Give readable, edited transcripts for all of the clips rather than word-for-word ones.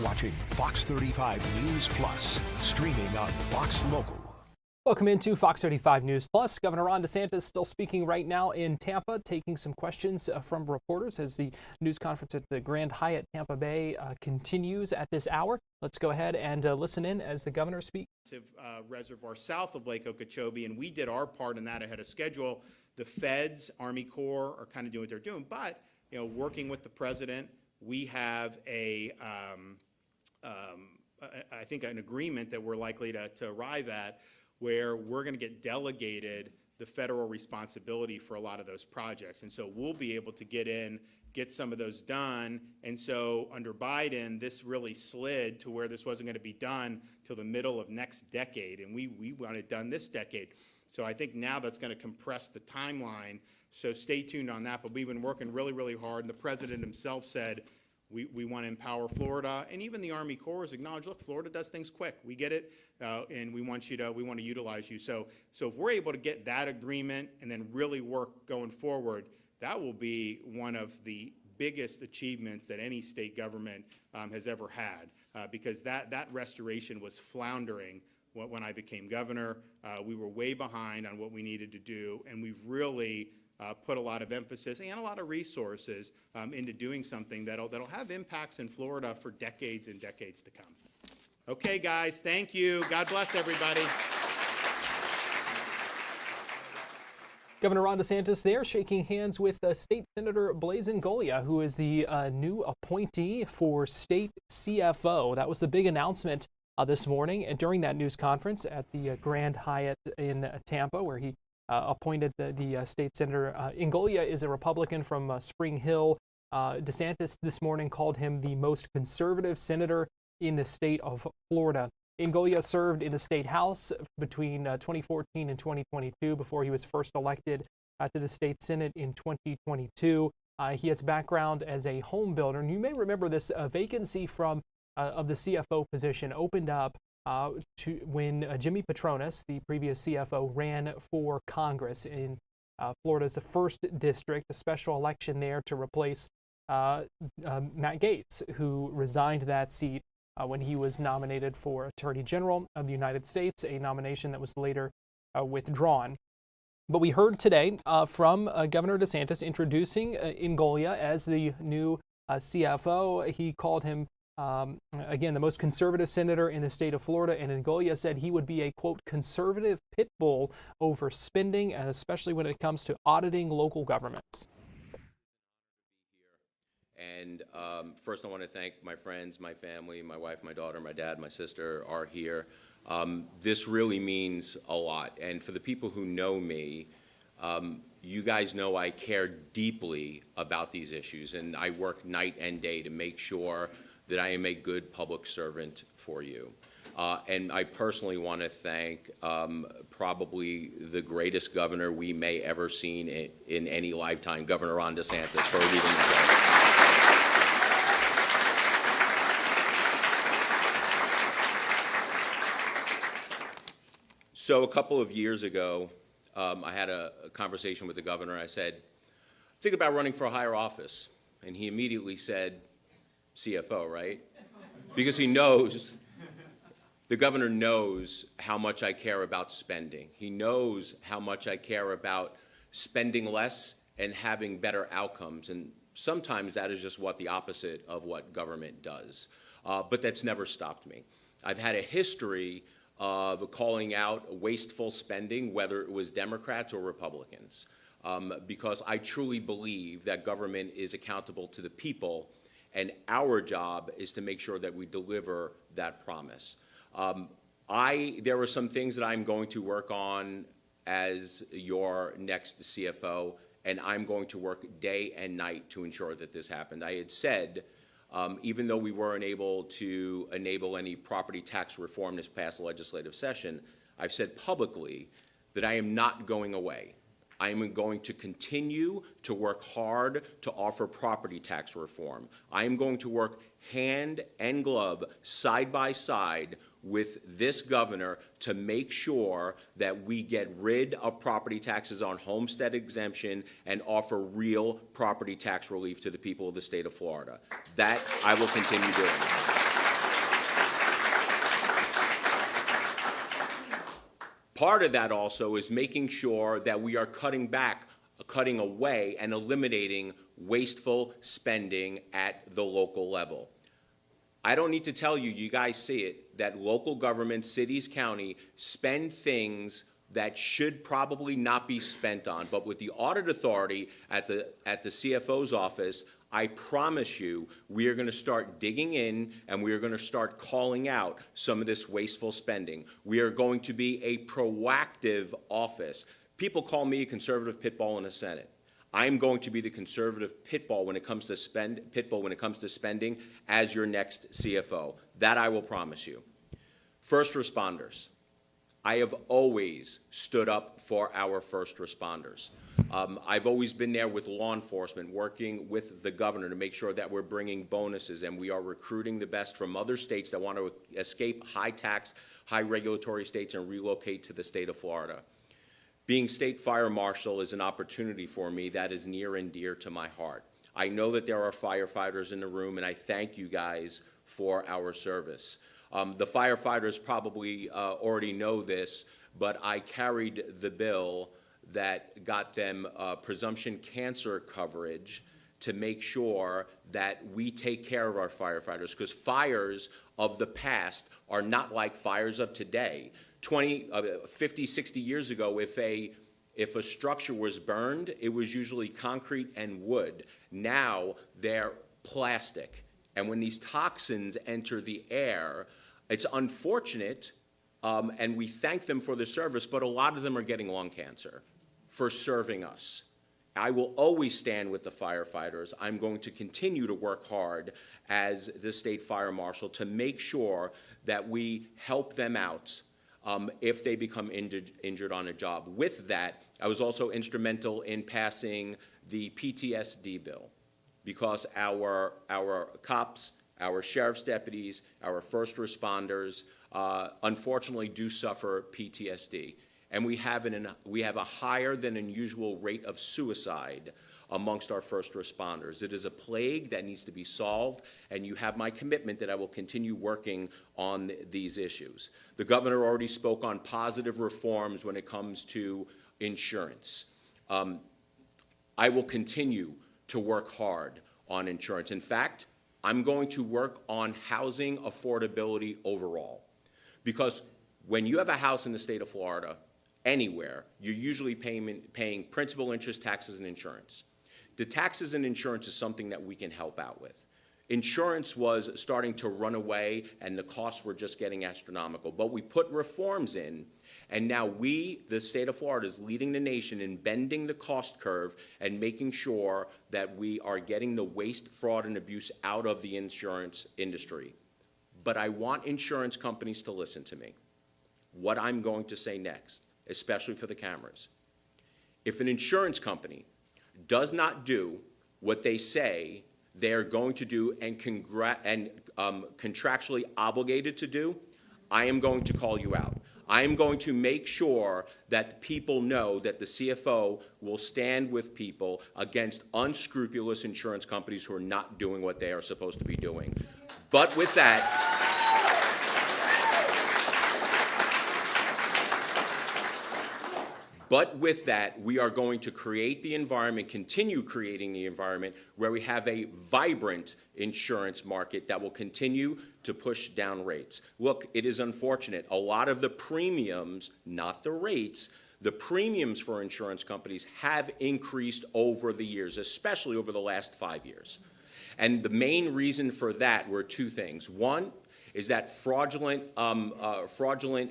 watching Fox 35 News Plus, streaming on Fox Local. Welcome into Fox 35 News Plus. Governor Ron DeSantis still speaking right now in Tampa, taking some questions from reporters as the news conference at the Grand Hyatt Tampa Bay continues at this hour. Let's go ahead and listen in as the governor speaks. Reservoir south of Lake Okeechobee, and we did our part in that ahead of schedule. The feds, Army Corps are kind of doing what they're doing, but working with the president, we have I think an agreement that we're likely to arrive at, where we're going to get delegated the federal responsibility for a lot of those projects. And so we'll be able to get some of those done. And so under Biden, this really slid to where this wasn't going to be done till the middle of next decade. And we want it done this decade. So I think now that's going to compress the timeline. So stay tuned on that. But we've been working really, really hard. And the president himself said, we want to empower Florida, and even the Army Corps has acknowledged, look, Florida does things quick. We get it, and we want to utilize you. So if we're able to get that agreement and then really work going forward, that will be one of the biggest achievements that any state government has ever had, because that restoration was floundering when I became governor. We were way behind on what we needed to do, and we've really put a lot of emphasis and a lot of resources into doing something that'll have impacts in Florida for decades and decades to come. Okay, guys, thank you. God bless everybody. Governor Ron DeSantis there shaking hands with State Senator Blaise Ingoglia, who is the new appointee for State CFO. That was the big announcement this morning and during that news conference at the Grand Hyatt in Tampa, where he appointed the State Senator. Ingoglia is a Republican from Spring Hill. DeSantis this morning called him the most conservative senator in the state of Florida. Ingoglia served in the state house between 2014 and 2022 before he was first elected to the state senate in 2022. He has a background as a home builder, and you may remember this vacancy of the CFO position opened up when Jimmy Patronis, the previous CFO, ran for Congress in Florida's the 1st District, a special election there to replace Matt Gaetz, who resigned that seat when he was nominated for Attorney General of the United States, a nomination that was later withdrawn. But we heard today from Governor DeSantis introducing Ingoglia as the new CFO. He called him again, the most conservative senator in the state of Florida, and Ingoglia said he would be a, quote, conservative pit bull over spending, and especially when it comes to auditing local governments. And first I want to thank my friends, my family, my wife, my daughter, my dad, my sister are here. This really means a lot. And for the people who know me, you guys know I care deeply about these issues, and I work night and day to make sure that I am a good public servant for you. And I personally want to thank probably the greatest governor we may ever seen in any lifetime, Governor Ron DeSantis, for leading the way. So a couple of years ago, I had a conversation with the governor. I said, think about running for a higher office. And he immediately said, CFO, right? Because he knows, the governor knows how much I care about spending. He knows how much I care about spending less and having better outcomes. And sometimes that is just the opposite of what government does. But that's never stopped me. I've had a history of calling out wasteful spending, whether it was Democrats or Republicans, because I truly believe that government is accountable to the people, and our job is to make sure that we deliver that promise. There are some things that I'm going to work on as your next CFO, and I'm going to work day and night to ensure that this happened. I had said, even though we weren't able to enable any property tax reform this past legislative session, I've said publicly that I am not going away. I am going to continue to work hard to offer property tax reform. I am going to work hand and glove, side by side with this governor to make sure that we get rid of property taxes on homestead exemption and offer real property tax relief to the people of the state of Florida. That I will continue doing. Part of that also is making sure that we are cutting away and eliminating wasteful spending at the local level. I don't need to tell you, you guys see it, that local government, cities, county, spend things that should probably not be spent on. But with the audit authority at the CFO's office, I promise you, we are going to start digging in and we are going to start calling out some of this wasteful spending. We are going to be a proactive office. People call me a conservative pit bull in the Senate. I'm going to be the conservative pit bull when it comes to spending as your next CFO. That I will promise you. First responders. I have always stood up for our first responders. I've always been there with law enforcement, working with the governor to make sure that we're bringing bonuses and we are recruiting the best from other states that want to escape high tax, high regulatory states and relocate to the state of Florida. Being state fire marshal is an opportunity for me that is near and dear to my heart. I know that there are firefighters in the room, and I thank you guys for our service. The firefighters probably already know this, but I carried the bill that got them presumption cancer coverage to make sure that we take care of our firefighters, because fires of the past are not like fires of today. 50, 60 years ago, if a structure was burned, it was usually concrete and wood. Now they're plastic. And when these toxins enter the air, it's unfortunate, and we thank them for the service, but a lot of them are getting lung cancer for serving us. I will always stand with the firefighters. I'm going to continue to work hard as the state fire marshal to make sure that we help them out if they become injured on a job. With that, I was also instrumental in passing the PTSD bill, because our cops, our sheriff's deputies, our first responders, unfortunately do suffer PTSD. And we have a higher than unusual rate of suicide amongst our first responders. It is a plague that needs to be solved, and you have my commitment that I will continue working on these issues. The governor already spoke on positive reforms when it comes to insurance. I will continue to work hard on insurance. In fact, I'm going to work on housing affordability overall, because when you have a house in the state of Florida, anywhere, you're usually paying principal, interest, taxes, and insurance. The taxes and insurance is something that we can help out with. Insurance was starting to run away, and the costs were just getting astronomical. But we put reforms in, and now we, the state of Florida, is leading the nation in bending the cost curve and making sure that we are getting the waste, fraud, and abuse out of the insurance industry. But I want insurance companies to listen to me. What I'm going to say next, especially for the cameras. If an insurance company does not do what they say they're going to do and contractually obligated to do, I am going to call you out. I am going to make sure that people know that the CFO will stand with people against unscrupulous insurance companies who are not doing what they are supposed to be doing. But with that, we are going to create the environment, continue creating the environment where we have a vibrant insurance market that will continue to push down rates. Look, it is unfortunate. A lot of the premiums, not the rates, the premiums for insurance companies have increased over the years, especially over the last 5 years. And the main reason for that were two things. One is that fraudulent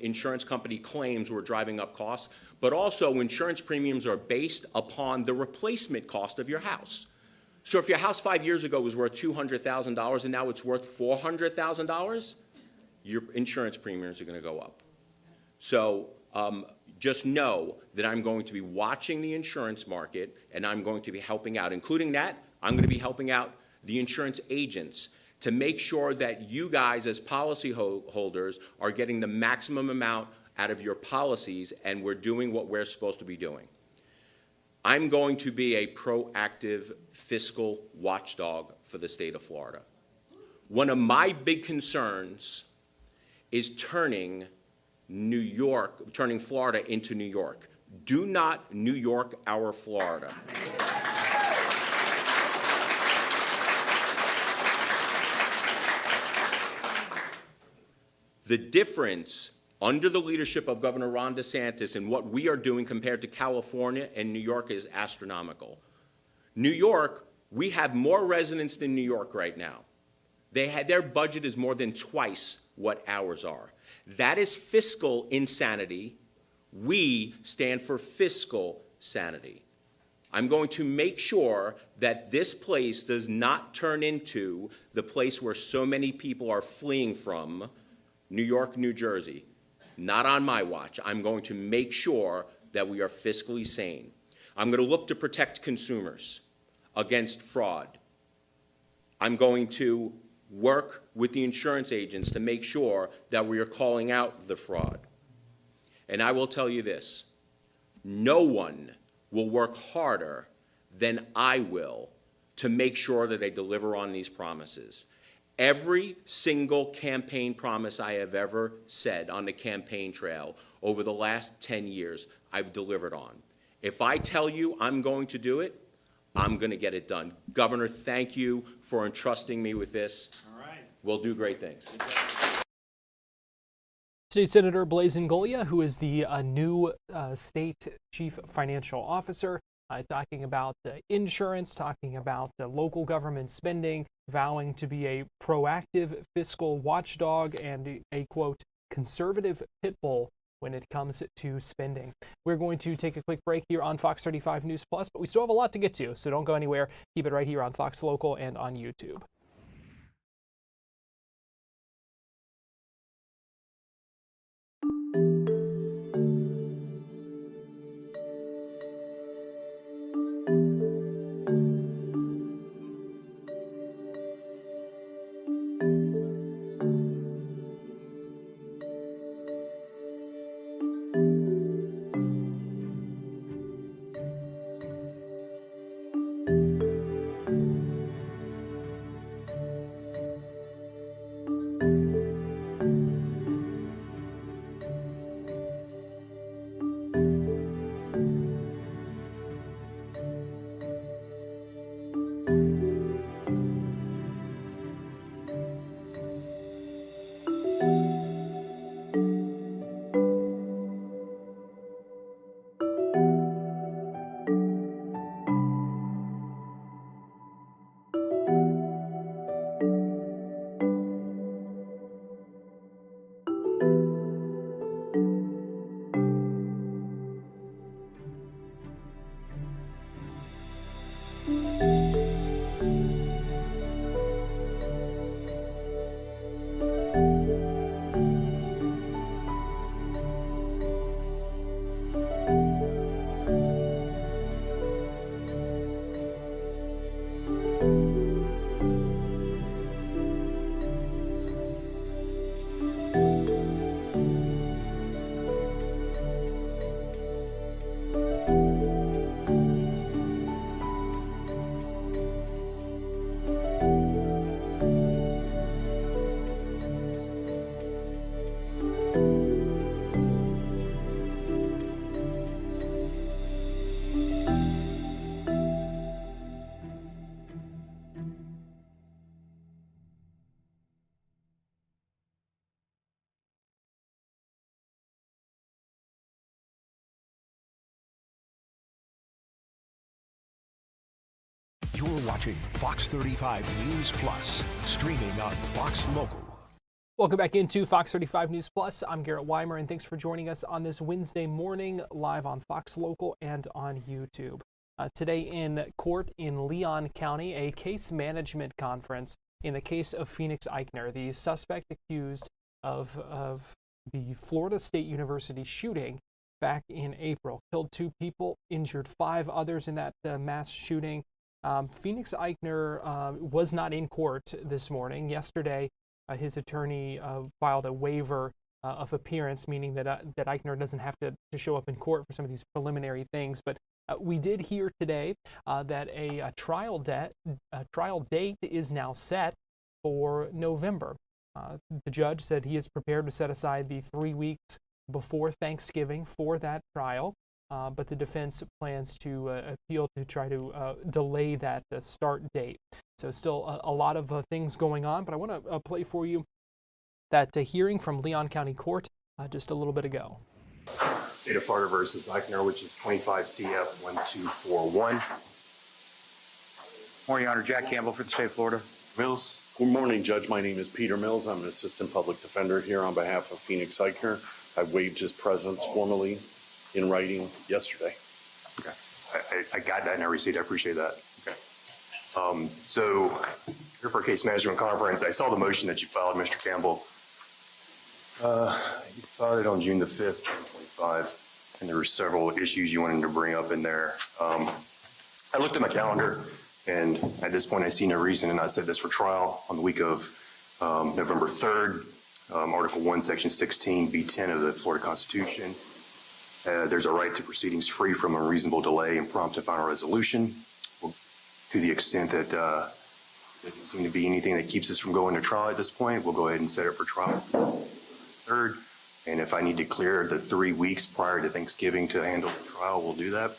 insurance company claims were driving up costs, but also insurance premiums are based upon the replacement cost of your house. So if your house 5 years ago was worth $200,000 and now it's worth $400,000, your insurance premiums are going to go up. So just know that I'm going to be watching the insurance market, and I'm going to be helping out. Including that, I'm going to be helping out the insurance agents to make sure that you guys as policy holders are getting the maximum amount out of your policies, and we're doing what we're supposed to be doing. I'm going to be a proactive fiscal watchdog for the state of Florida. One of my big concerns is turning New York, turning Florida into New York. Do not New York our Florida. The difference under the leadership of Governor Ron DeSantis and what we are doing compared to California and New York is astronomical. New York, we have more residents than New York right now. Their budget is more than twice what ours are. That is fiscal insanity. We stand for fiscal sanity. I'm going to make sure that this place does not turn into the place where so many people are fleeing from, New York, New Jersey. Not on my watch. I'm going to make sure that we are fiscally sane. I'm going to look to protect consumers against fraud. I'm going to work with the insurance agents to make sure that we are calling out the fraud. And I will tell you this, no one will work harder than I will to make sure that they deliver on these promises. Every single campaign promise I have ever said on the campaign trail over the last 10 years, I've delivered on. If I tell you I'm going to do it, I'm going to get it done. Governor, thank you for entrusting me with this. All right. We'll do great things. State Senator Blaise Ingoglia, who is the new state chief financial officer, talking about insurance, talking about local government spending, vowing to be a proactive fiscal watchdog and a, quote, conservative pit bull when it comes to spending. We're going to take a quick break here on Fox 35 News Plus, but we still have a lot to get to, so don't go anywhere. Keep it right here on Fox Local and on YouTube. You're watching Fox 35 News Plus, streaming on Fox Local. Welcome back into Fox 35 News Plus. I'm Garrett Weimer, and thanks for joining us on this Wednesday morning, live on Fox Local and on YouTube. Today in court in Leon County, a case management conference in the case of Phoenix Eichner, the suspect accused of the Florida State University shooting back in April. Killed 2 people, injured 5 others in that mass shooting. Phoenix Eichner was not in court this morning. Yesterday, his attorney filed a waiver of appearance, meaning that Eichner doesn't have to show up in court for some of these preliminary things. But we did hear today that a trial date is now set for November. The judge said he is prepared to set aside the 3 weeks before Thanksgiving for that trial, but the defense plans to appeal to try to delay that start date. So still a lot of things going on, but I want to play for you that hearing from Leon County Court just a little bit ago. State of Florida versus Eichner, which is 25 CF 1241. Morning, Your Honor. Jack Campbell for the state of Florida. Mills. Good morning, Judge. My name is Peter Mills. I'm an assistant public defender here on behalf of Phoenix Eichner. I waived his presence formally in writing yesterday. Okay. I got that and I received it. I appreciate that. Okay. So here for case management conference, I saw the motion that you filed, Mr. Campbell. You filed it on June the 5th, 2025, and there were several issues you wanted to bring up in there. I looked at my calendar, and at this point, I see no reason to not set this for trial on the week of November 3rd, Article 1, Section 16, B10 of the Florida Constitution. There's a right to proceedings free from unreasonable delay and prompt to final resolution. Well, to the extent that there doesn't seem to be anything that keeps us from going to trial at this point, we'll go ahead and set it for trial. Third, and if I need to clear the 3 weeks prior to Thanksgiving to handle the trial, we'll do that.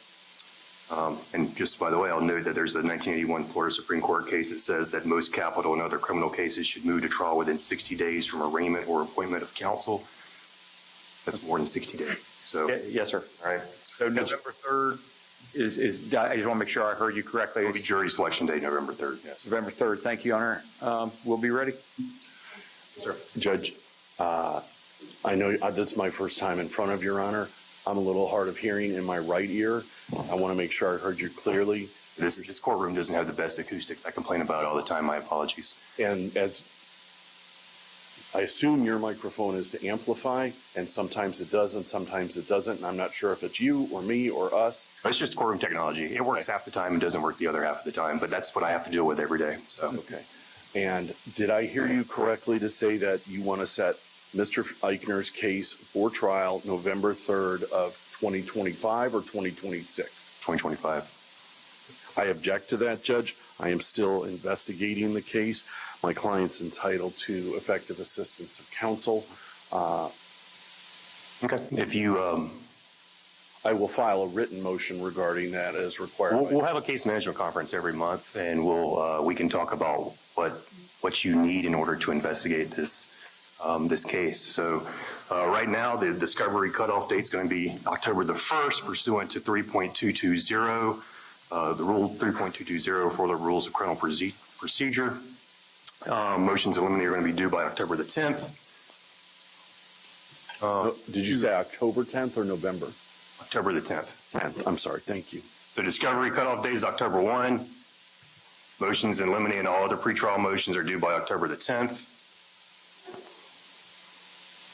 And just by the way, I'll note that there's a 1981 Florida Supreme Court case that says that most capital and other criminal cases should move to trial within 60 days from arraignment or appointment of counsel. That's more than 60 days. So Yes, sir. all right. So November 3rd is I just want to make sure I heard you correctly. It'll be jury selection day, November 3rd. Yes. November 3rd. Thank you, Your Honor. We'll be ready. Sir. Judge, I know this is my first time in front of Your Honor. I'm a little hard of hearing in my right ear. I want to make sure I heard you clearly. This courtroom doesn't have the best acoustics. I complain about it all the time. My apologies. And as I assume your microphone is to amplify, and sometimes it does and sometimes it doesn't. And I'm not sure if it's you or me or us. It's just courtroom technology. It works half the time and doesn't work the other half of the time, but that's what I have to deal with every day. So Okay. And did I hear you correctly to say that you want to set Mr. Eichner's case for trial November 3rd of 2025 or 2026? 2025. I object to that, Judge. I am still investigating the case. My client's entitled to effective assistance of counsel. Okay. If you, I will file a written motion regarding that as required. we'll have a case management conference every month, and we can talk about what you need in order to investigate this case. So right now, the discovery cutoff date is going to be October the 1st, pursuant to 3.220, the rule 3.220 for the rules of criminal procedure. Motions eliminated are going to be due by October the 10th. Did you say October 10th or November? October the 10th. 10th. I'm sorry. Thank you. The discovery cutoff date is October 1. Motions in limine and all other pretrial motions are due by October the 10th.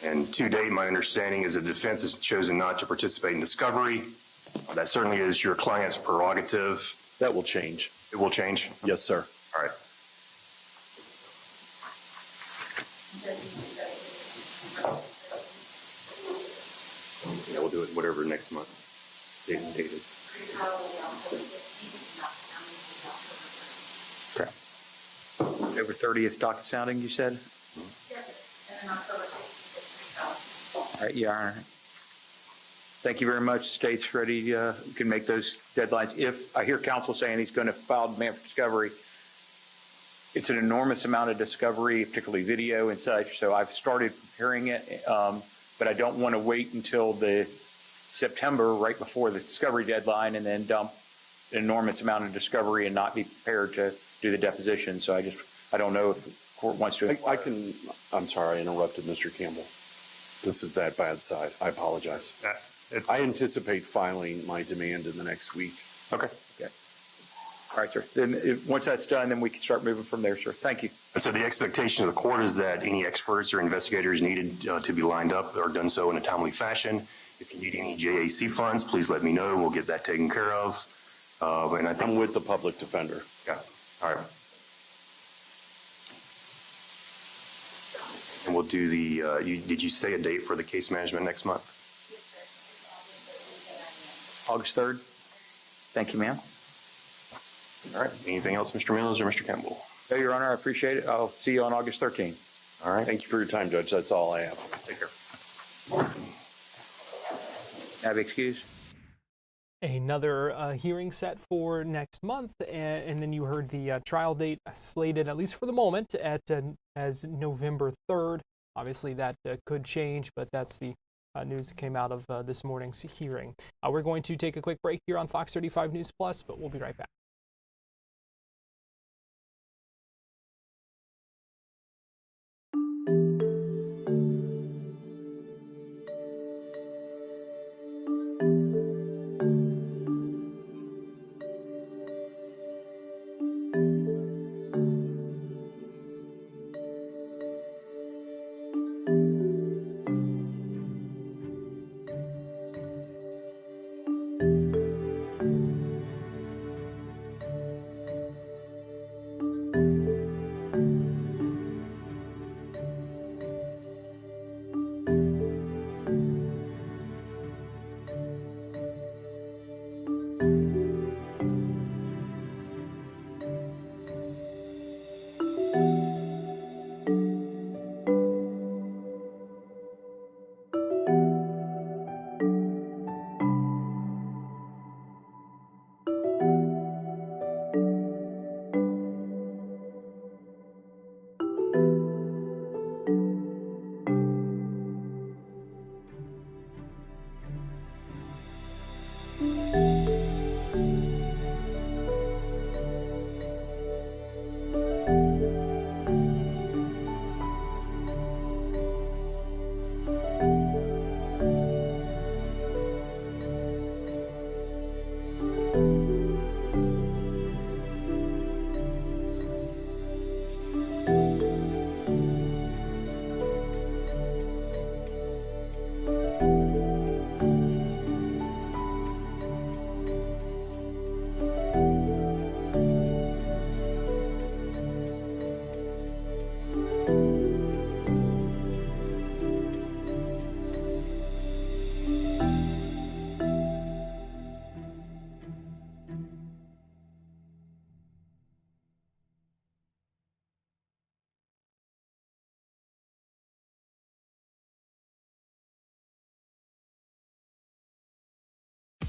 And to date, my understanding is the defense has chosen not to participate in discovery. That certainly is your client's prerogative. That will change. It will change? Yes, sir. All right. Yeah, we'll do it whatever next month. Dated. Okay. October 30th, docket sounding, you said? Yes, sir. And then October 16th is pre-trial. All right, Your Honor. Thank you very much. State's ready. You can make those deadlines. If I hear counsel saying he's going to file demand for discovery, it's an enormous amount of discovery, particularly video and such. So I've started preparing it, but I don't want to wait until the September, right before the discovery deadline, and then dump an enormous amount of discovery and not be prepared to do the deposition. So I don't know if the court wants to. I'm sorry, I interrupted Mr. Campbell. This is that bad side. I apologize. I anticipate filing my demand in the next week. Okay. All right, sir. Then once that's done, then we can start moving from there, sir. Thank you. So the expectation of the court is that any experts or investigators needed to be lined up are done so in a timely fashion. If you need any JAC funds, please let me know. We'll get that taken care of. And I think I'm with the public defender. Yeah. All right. And we'll do the, did you say a date for the case management next month? August 3rd. Thank you, ma'am. All right. Anything else, Mr. Mills or Mr. Campbell? No, Your Honor, I appreciate it. I'll see you on August 13th. All right. Thank you for your time, Judge. That's all I have. Take care. Have excused. Another hearing set for next month, and then you heard the trial date slated, at least for the moment, as November 3rd. Obviously, that could change, but that's the news that came out of this morning's hearing. We're going to take a quick break here on Fox 35 News Plus, but we'll be right back.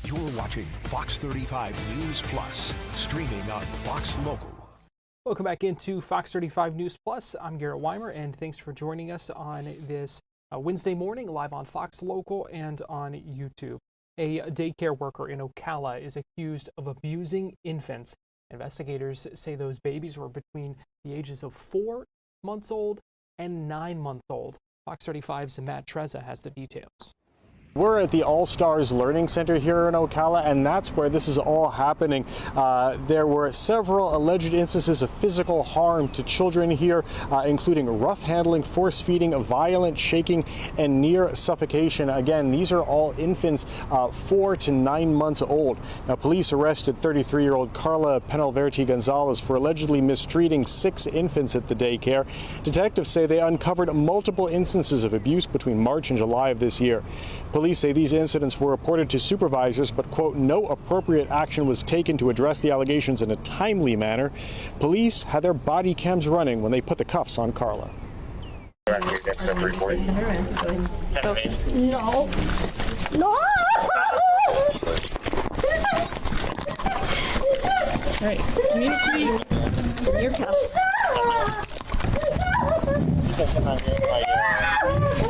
You're watching Fox 35 News Plus, streaming on Fox Local. Welcome back into Fox 35 News Plus. I'm Garrett Weimer, and thanks for joining us on this Wednesday morning, live on Fox Local and on YouTube. A daycare worker in Ocala is accused of abusing infants. Investigators say those babies were between the ages of 4 months old and 9 months old. Fox 35's Matt Trezza has the details. We're at the All-Stars Learning Center here in Ocala, and that's where this is all happening. There were several alleged instances of physical harm to children here, including rough handling, force feeding, violent shaking, and near suffocation. Again, these are all infants 4 to 9 months old. Now, police arrested 33-year-old Carla Penalverti Gonzalez for allegedly mistreating 6 infants at the daycare. Detectives say they uncovered multiple instances of abuse between March and July of this year. Police say these incidents were reported to supervisors, but, quote, no appropriate action was taken to address the allegations in a timely manner. Police had their body cams running when they put the cuffs on Carla. No. No! All right, give me your cuffs.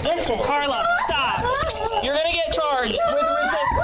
Listen, Carla.